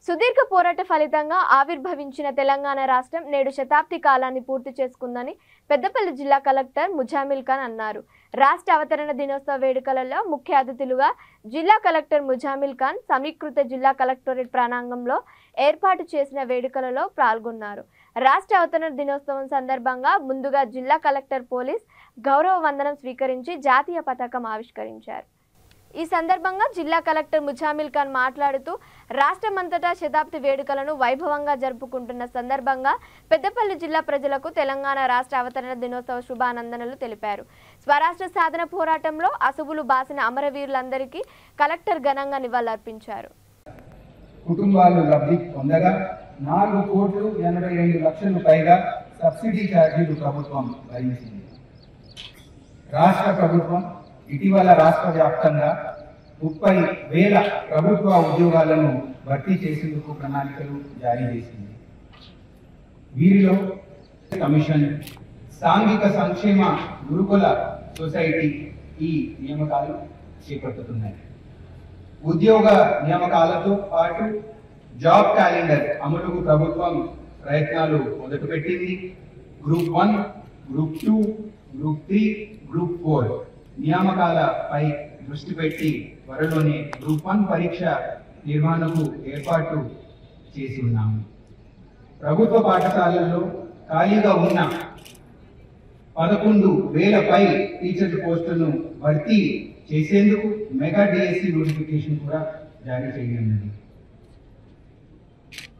సుదీర్ఘ పోరాట ఫలితంగా ఆవిర్భవించిన తెలంగాణ రాష్ట్రం నేడు శతాబ్ది కాలాన్ని పూర్తి చేసుకుందని పెద్దపల్లి జిల్లా కలెక్టర్ ముజామిల్ ఖాన్ అన్నారు. రాష్ట్ర అవతరణ దినోత్సవ వేడుకలలో ముఖ్య అతిథులుగా జిల్లా కలెక్టర్ ముజామిల్ ఖాన్ సమీకృత జిల్లా కలెక్టరేట్ ప్రాంగణంలో ఏర్పాటు చేసిన వేడుకలలో పాల్గొన్నారు. రాష్ట్ర అవతరణ దినోత్సవం సందర్భంగా ముందుగా జిల్లా కలెక్టర్ పోలీస్ గౌరవ వందనం స్వీకరించి జాతీయ పతాకం ఆవిష్కరించారు. ఈ సందర్భంగా జిల్లా కలెక్టర్ ముజామిల్ ఖాన్ మాట్లాడుతూ రాష్ట్రమంతటా శతాబ్ది వేడుకలను వైభవంగా జరుపుకుంటున్న సందర్భంగా పెద్దపల్లి జిల్లా ప్రజలకు తెలంగాణ రాష్ట్ర అవతరణ దినోత్సవ శుభానందనలు తెలిపారు. స్వరాష్ట్ర సాధన పోరాటంలో అసువులు బాసిన అమరవీరులందరికీ కలెక్టర్ ఘనంగా నివాళులర్పించారు. కుటుంబాలు లబ్ధి పొందగా 4,82,00,000 పైగా సబ్సిడీ ఛార్జీలు ప్రభుత్వం భరించింది. రాష్ట్ర ప్రభుత్వం ఇటీవల రాష్ట్ర వ్యాప్తంగా 30,000 ప్రభుత్వ ఉద్యోగాలను భర్తీ చేసేందుకు ప్రణాళికలు జారీ చేసింది. వీరిలో కమిషన్, సాంఘిక సంక్షేమ గురుకుల సొసైటీ ఈ నియామకాలు చేపడుతున్నాయి. ఉద్యోగ నియామకాలతో పాటు జాబ్ క్యాలెండర్ అమలుకు ప్రభుత్వం ప్రయత్నాలు మొదలుపెట్టింది. గ్రూప్ 1, గ్రూప్ 2, గ్రూప్ 3, గ్రూప్ 4 నియామకాలపై దృష్టి పెట్టి త్వరలోనే గ్రూప్ 1 పరీక్ష నిర్వహణకు ఏర్పాటు చేసి ఉన్నాము. ప్రభుత్వ పాఠశాలల్లో ఖాళీగా ఉన్న 11,000 పై టీచర్ పోస్టులను భర్తీ చేసేందుకు మెగా డిఎస్సి నోటిఫికేషన్ కూడా జారీ చేయనున్నది.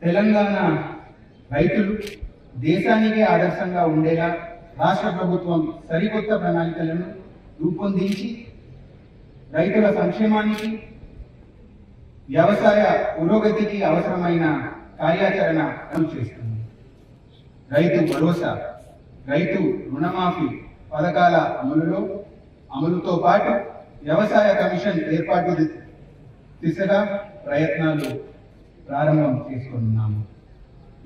తెలంగాణ రైతులు దేశానికే ఆదర్శంగా ఉండేలా రాష్ట్ర ప్రభుత్వం సరికొత్త ప్రణాళికలను రూపొందించి రైతుల సంక్షేమానికి, వ్యవసాయ పురోగతికి అవసరమైన కార్యాచరణ అమలు చేస్తుంది. రైతు భరోసా, రైతు రుణమాఫీ పథకాల అమలుతో పాటు వ్యవసాయ కమిషన్ ఏర్పాటు దిశగా ప్రయత్నాలు ప్రారంభం చేసుకున్నాము.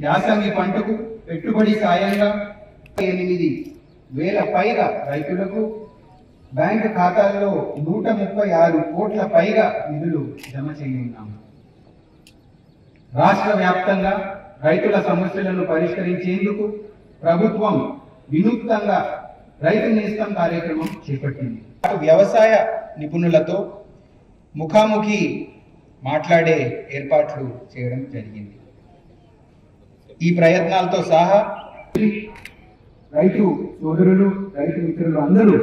యాసంగి పంటకు పెట్టుబడి సాయంగా 8,000 పైగా రైతులకు బ్యాంకు ఖాతాల్లో 136 కోట్ల పైగా నిధులు జమ చేయనున్నాము. రాష్ట్ర వ్యాప్తంగా రైతుల సమస్యలను పరిష్కరించేందుకు ప్రభుత్వం వినూత్నంగా రైతు నేస్తం కార్యక్రమం చేపట్టింది. వ్యవసాయ నిపుణులతో ముఖాముఖి మాట్లాడే ఏర్పాట్లు చేయడం జరిగింది. ఈ ప్రయత్నాలతో సహా రైతు సోదరులు, రైతు మిత్రులు అందరూ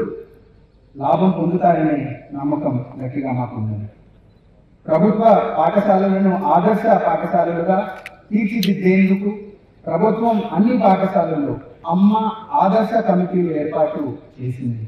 లాభం పొందుతారనే నమ్మకం గట్టిగా మాకుంది. ప్రభుత్వ పాఠశాలలను ఆదర్శ పాఠశాలలుగా తీర్చిదిద్దేందుకు ప్రభుత్వం అన్ని పాఠశాలల్లో అమ్మ ఆదర్శ కమిటీలు ఏర్పాటు చేసింది.